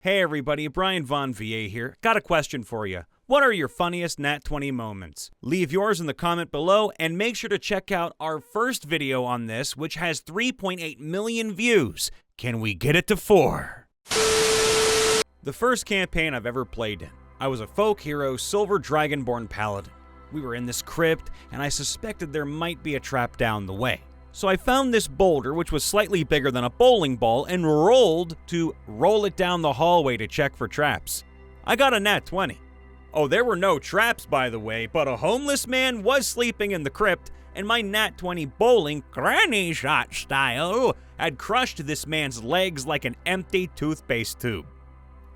Hey everybody, Brian Von VA here. Got a question for you. What are your funniest Nat 20 moments? Leave yours in the comment below and make sure to check out our first video on this, which has 3.8 million views. Can we get it to 4? The first campaign I've ever played in. I was a folk hero, Silver Dragonborn Paladin. We were in this crypt, and I suspected there might be a trap down the way. So I found this boulder, which was slightly bigger than a bowling ball, and rolled it down the hallway to check for traps. I got a nat 20. Oh, there were no traps, by the way, but a homeless man was sleeping in the crypt, and my nat 20 bowling, granny shot style, had crushed this man's legs like an empty toothpaste tube.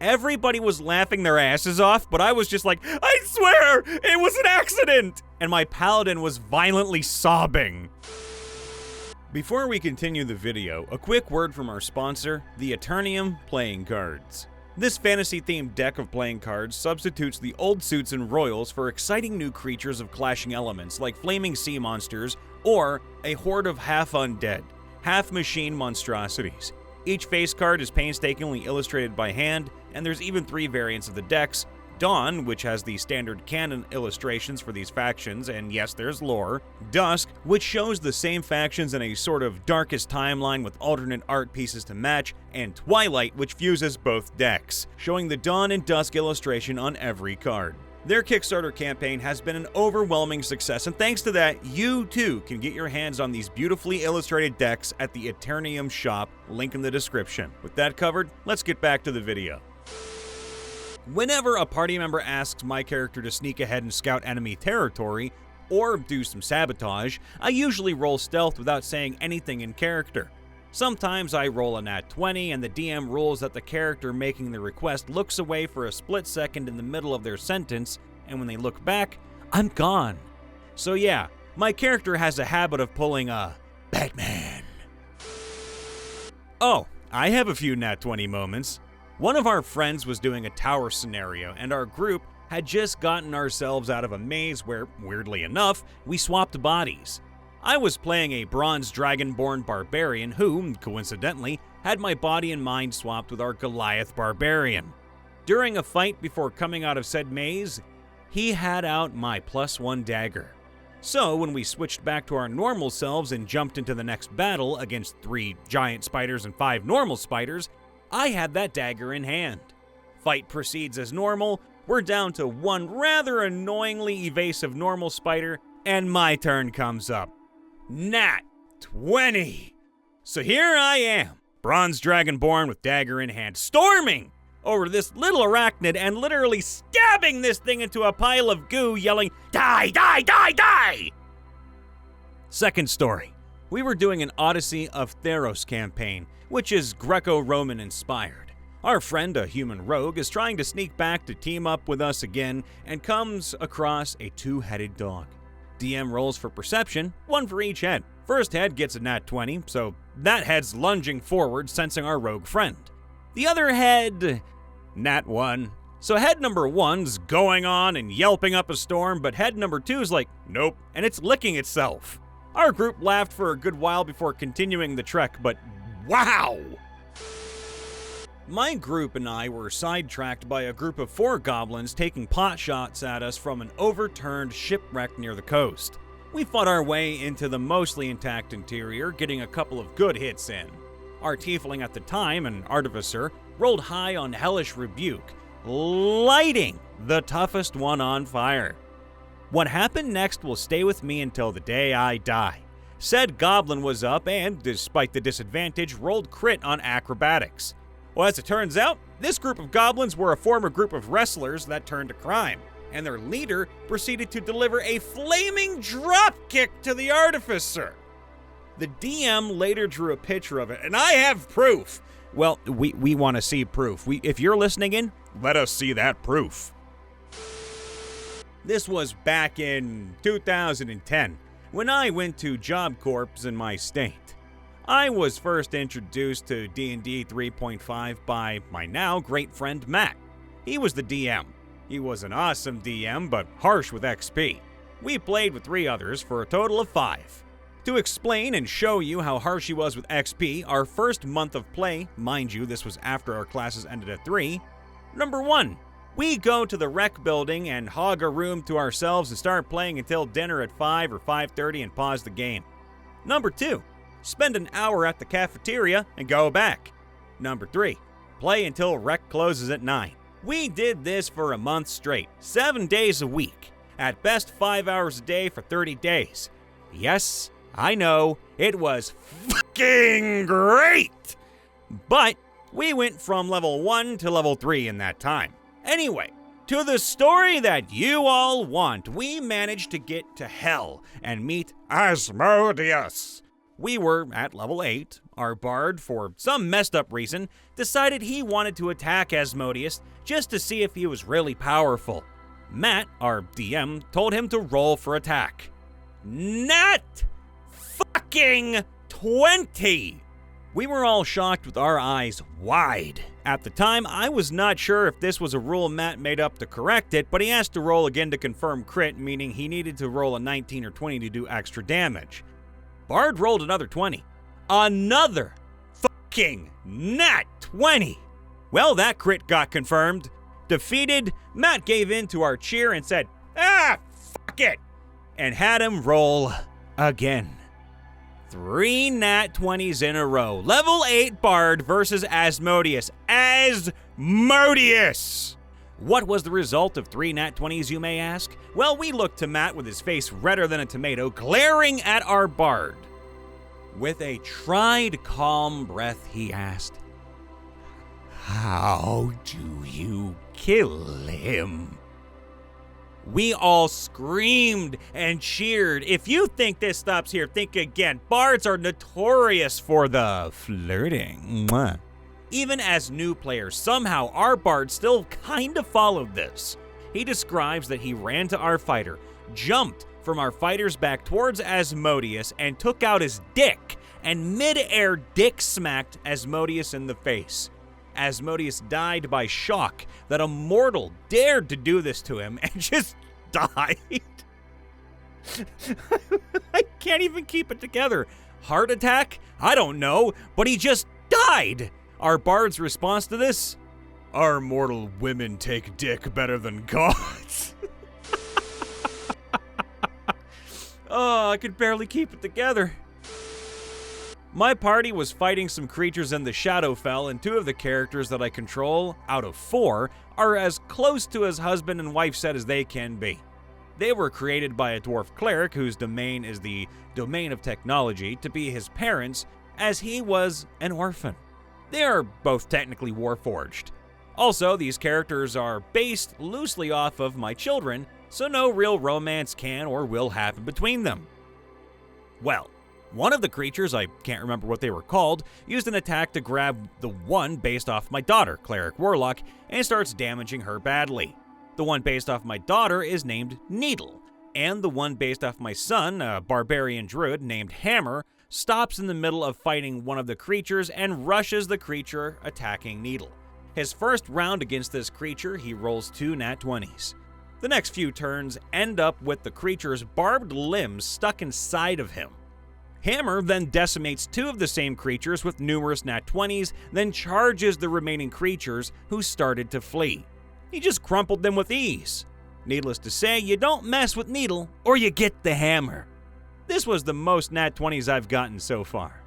Everybody was laughing their asses off, but I was just like, I swear, it was an accident! And my paladin was violently sobbing. Before we continue the video, a quick word from our sponsor, the Eternium Playing Cards. This fantasy-themed deck of playing cards substitutes the old suits and royals for exciting new creatures of clashing elements like flaming sea monsters or a horde of half-undead, half-machine monstrosities. Each face card is painstakingly illustrated by hand, and there's even 3 variants of the decks: Dawn, which has the standard canon illustrations for these factions, and yes, there's lore. Dusk, which shows the same factions in a sort of darkest timeline with alternate art pieces to match, and Twilight, which fuses both decks, showing the Dawn and Dusk illustration on every card. Their Kickstarter campaign has been an overwhelming success, and thanks to that, you too can get your hands on these beautifully illustrated decks at the Eternium shop, link in the description. With that covered, let's get back to the video. Whenever a party member asks my character to sneak ahead and scout enemy territory, or do some sabotage, I usually roll stealth without saying anything in character. Sometimes I roll a nat 20 and the DM rules that the character making the request looks away for a split second in the middle of their sentence, and when they look back, I'm gone. So yeah, my character has a habit of pulling a Batman. Oh, I have a few nat 20 moments. One of our friends was doing a tower scenario, and our group had just gotten ourselves out of a maze where, weirdly enough, we swapped bodies. I was playing a bronze dragonborn barbarian who, coincidentally, had my body and mind swapped with our Goliath barbarian. During a fight before coming out of said maze, he had out my +1 dagger. So when we switched back to our normal selves and jumped into the next battle against 3 giant spiders and 5 normal spiders, I had that dagger in hand. Fight proceeds as normal, we're down to 1 rather annoyingly evasive normal spider, and my turn comes up. Nat 20! So here I am, bronze dragonborn with dagger in hand, storming over this little arachnid and literally stabbing this thing into a pile of goo, yelling, Die, die, die, die! Second story. We were doing an Odyssey of Theros campaign, which is Greco-Roman inspired. Our friend, a human rogue, is trying to sneak back to team up with us again and comes across a 2-headed dog. DM rolls for perception, 1 for each head. First head gets a nat 20, so that head's lunging forward, sensing our rogue friend. The other head, nat 1. So head number 1's going on and yelping up a storm, but head number 2's like, nope, and it's licking itself. Our group laughed for a good while before continuing the trek, but wow! My group and I were sidetracked by a group of 4 goblins taking pot shots at us from an overturned shipwreck near the coast. We fought our way into the mostly intact interior, getting a couple of good hits in. Our tiefling at the time, an artificer, rolled high on Hellish Rebuke, lighting the toughest one on fire. What happened next will stay with me until the day I die. Said goblin was up and, despite the disadvantage, rolled crit on acrobatics. Well, as it turns out, this group of goblins were a former group of wrestlers that turned to crime, and their leader proceeded to deliver a flaming dropkick to the artificer. The DM later drew a picture of it, and I have proof. Well, we want to see proof. If you're listening in, let us see that proof. This was back in 2010, when I went to Job Corps in my state. I was first introduced to D&D 3.5 by my now great friend Matt. He was the DM. He was an awesome DM, but harsh with XP. We played with 3 others for a total of 5. To explain and show you how harsh he was with XP, our first month of play, mind you, this was after our classes ended at 3, number 1, we go to the rec building and hog a room to ourselves and start playing until dinner at 5 or 5:30 and pause the game. Number 2, spend an hour at the cafeteria and go back. Number 3, play until rec closes at 9. We did this for a month straight, 7 days a week, at best 5 hours a day for 30 days. Yes, I know, it was fucking great! But we went from level 1 to level 3 in that time. Anyway, to the story that you all want, we managed to get to hell and meet Asmodeus. We were at level 8. Our bard, for some messed up reason, decided he wanted to attack Asmodeus just to see if he was really powerful. Matt, our DM, told him to roll for attack. Nat fucking 20! We were all shocked with our eyes wide. At the time, I was not sure if this was a rule Matt made up to correct it, but he asked to roll again to confirm crit, meaning he needed to roll a 19 or 20 to do extra damage. Bard rolled another 20. Another fucking nat 20! Well, that crit got confirmed. Defeated, Matt gave in to our cheer and said, fuck it! And had him roll again. 3 nat 20s in a row. Level 8 Bard versus Asmodeus. Asmodeus! What was the result of 3 nat 20s, you may ask? Well, we looked to Matt with his face redder than a tomato, glaring at our Bard. With a tried calm breath, he asked, "How do you kill him?" We all screamed and cheered. If you think this stops here, think again. Bards are notorious for the flirting. Mwah. Even as new players, somehow our bard still kinda followed this. He describes that he ran to our fighter, jumped from our fighter's back towards Asmodeus, and took out his dick, and mid-air dick smacked Asmodeus in the face. Asmodeus died by shock that a mortal dared to do this to him and just died. I can't even keep it together. Heart attack? I don't know, but he just died. Our bard's response to this? Our mortal women take dick better than gods. Oh, I could barely keep it together. My party was fighting some creatures in the Shadowfell, and 2 of the characters that I control, out of 4, are as close to his husband and wife set as they can be. They were created by a dwarf cleric whose domain is the domain of technology to be his parents, as he was an orphan. They are both technically warforged. Also, these characters are based loosely off of my children, so no real romance can or will happen between them. Well, one of the creatures, I can't remember what they were called, used an attack to grab the one based off my daughter, Cleric Warlock, and starts damaging her badly. The one based off my daughter is named Needle, and the one based off my son, a barbarian druid named Hammer, stops in the middle of fighting one of the creatures and rushes the creature attacking Needle. His first round against this creature, he rolls 2 nat 20s. The next few turns end up with the creature's barbed limbs stuck inside of him. Hammer then decimates 2 of the same creatures with numerous nat 20s, then charges the remaining creatures who started to flee. He just crumpled them with ease. Needless to say, you don't mess with Needle, or you get the hammer. This was the most nat 20s I've gotten so far.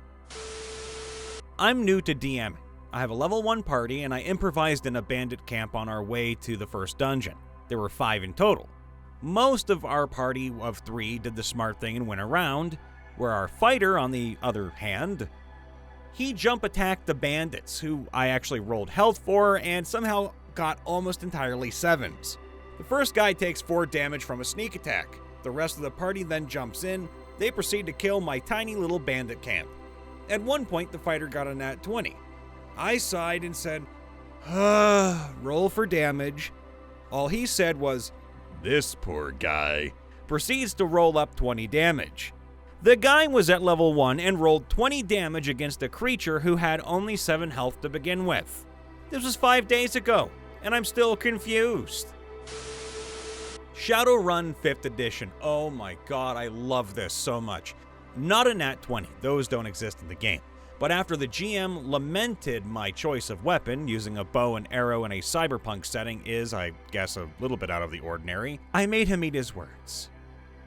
I'm new to DMing. I have a level 1 party, and I improvised in a bandit camp on our way to the first dungeon. There were 5 in total. Most of our party of 3 did the smart thing and went around, where our fighter, on the other hand, he jump attacked the bandits, who I actually rolled health for and somehow got almost entirely 7s. The first guy takes 4 damage from a sneak attack. The rest of the party then jumps in. They proceed to kill my tiny little bandit camp. At one point, the fighter got a nat 20. I sighed and said, roll for damage. All he said was, "This poor guy," proceeds to roll up 20 damage. The guy was at level 1 and rolled 20 damage against a creature who had only 7 health to begin with. This was 5 days ago, and I'm still confused. Shadowrun 5th edition. Oh my god, I love this so much. Not a nat 20, those don't exist in the game. But after the GM lamented my choice of weapon, using a bow and arrow in a cyberpunk setting is, I guess, a little bit out of the ordinary, I made him eat his words.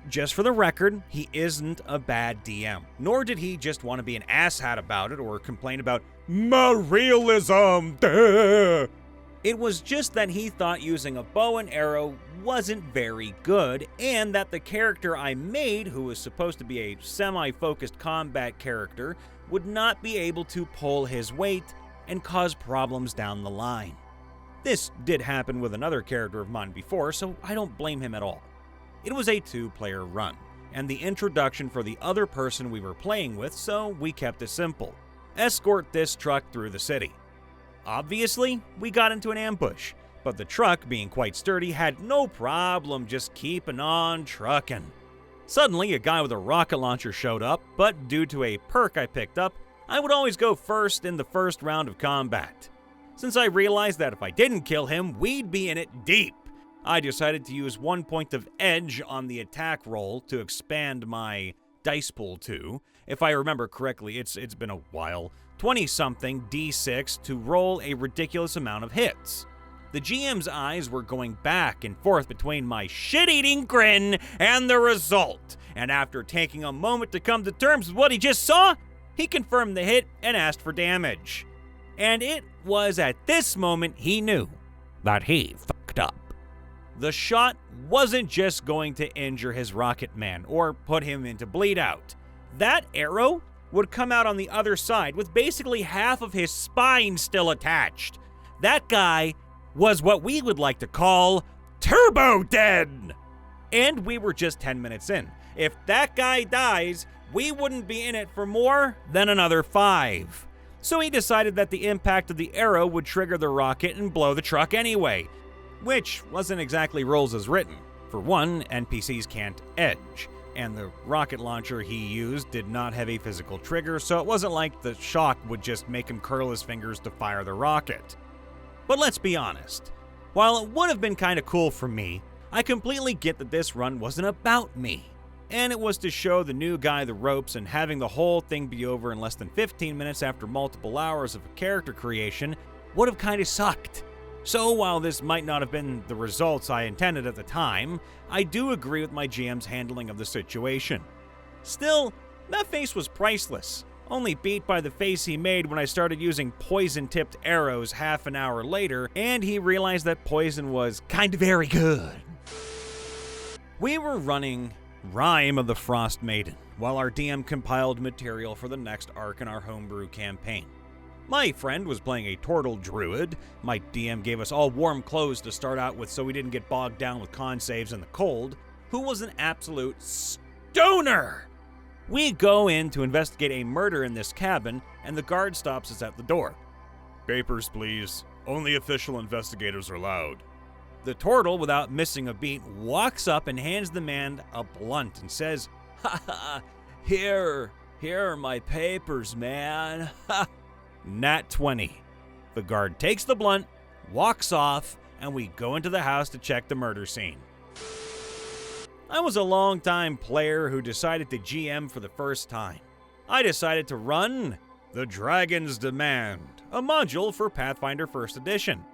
Just for the record, he isn't a bad DM, nor did he just want to be an asshat about it or complain about my realism. Duh. It was just that he thought using a bow and arrow wasn't very good, and that the character I made, who was supposed to be a semi-focused combat character, would not be able to pull his weight and cause problems down the line. This did happen with another character of mine before, so I don't blame him at all. It was a 2-player run, and the introduction for the other person we were playing with, so we kept it simple. Escort this truck through the city. Obviously, we got into an ambush, but the truck, being quite sturdy, had no problem just keeping on trucking. Suddenly, a guy with a rocket launcher showed up, but due to a perk I picked up, I would always go first in the first round of combat. Since I realized that if I didn't kill him, we'd be in it deep, I decided to use 1 point of edge on the attack roll to expand my dice pool to, if I remember correctly, it's been a while, 20-something D6 to roll a ridiculous amount of hits. The GM's eyes were going back and forth between my shit-eating grin and the result, and after taking a moment to come to terms with what he just saw, he confirmed the hit and asked for damage. And it was at this moment he knew that he fucked up. The shot wasn't just going to injure his rocket man or put him into bleed out. That arrow would come out on the other side with basically half of his spine still attached. That guy was what we would like to call turbo dead. And we were just 10 minutes in. If that guy dies, we wouldn't be in it for more than another 5. So he decided that the impact of the arrow would trigger the rocket and blow the truck anyway, which wasn't exactly rules as written. For one, NPCs can't edge, and the rocket launcher he used did not have a physical trigger, so it wasn't like the shock would just make him curl his fingers to fire the rocket. But let's be honest, while it would have been kinda cool for me, I completely get that this run wasn't about me. And it was to show the new guy the ropes, and having the whole thing be over in less than 15 minutes after multiple hours of character creation would have kinda sucked. So while this might not have been the results I intended at the time, I do agree with my GM's handling of the situation. Still, that face was priceless, only beat by the face he made when I started using poison-tipped arrows half an hour later, and he realized that poison was kinda very good. We were running Rime of the Frost Maiden, while our DM compiled material for the next arc in our homebrew campaign. My friend was playing a turtle druid. My DM gave us all warm clothes to start out with so we didn't get bogged down with con saves in the cold, who was an absolute stoner. We go in to investigate a murder in this cabin, and the guard stops us at the door. Papers, please. Only official investigators are allowed. The turtle, without missing a beat, walks up and hands the man a blunt and says, "Ha ha, here are my papers, man." Ha. Nat 20. The guard takes the blunt, walks off, and we go into the house to check the murder scene. I was a long-time player who decided to GM for the first time. I decided to run The Dragon's Demand, a module for Pathfinder 1st Edition.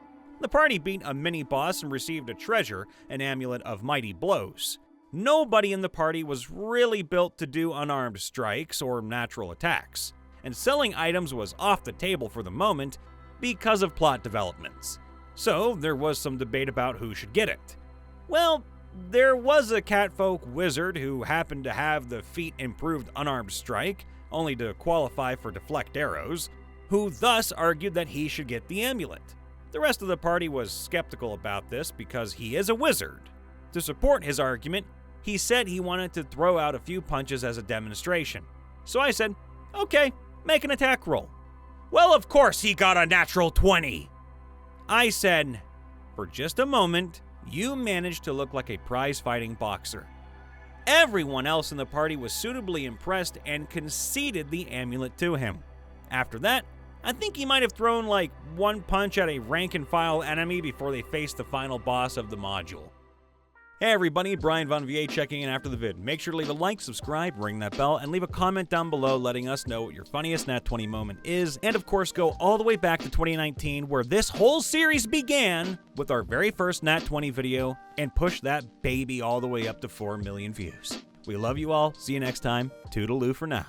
The party beat a mini-boss and received a treasure, an amulet of mighty blows. Nobody in the party was really built to do unarmed strikes or natural attacks, and selling items was off the table for the moment because of plot developments. So there was some debate about who should get it. Well, there was a catfolk wizard who happened to have the feat improved unarmed strike, only to qualify for deflect arrows, who thus argued that he should get the amulet. The rest of the party was skeptical about this because he is a wizard. To support his argument, he said he wanted to throw out a few punches as a demonstration. So I said, okay, make an attack roll. Well, of course he got a natural 20. I said, for just a moment, you managed to look like a prize-fighting boxer. Everyone else in the party was suitably impressed and conceded the amulet to him. After that, I think he might have thrown like one punch at a rank-and-file enemy before they faced the final boss of the module. Hey everybody, Brian Von VA checking in after the vid. Make sure to leave a like, subscribe, ring that bell, and leave a comment down below letting us know what your funniest Nat 20 moment is. And of course, go all the way back to 2019 where this whole series began with our very first Nat 20 video and push that baby all the way up to 4 million views. We love you all. See you next time. Toodaloo for now.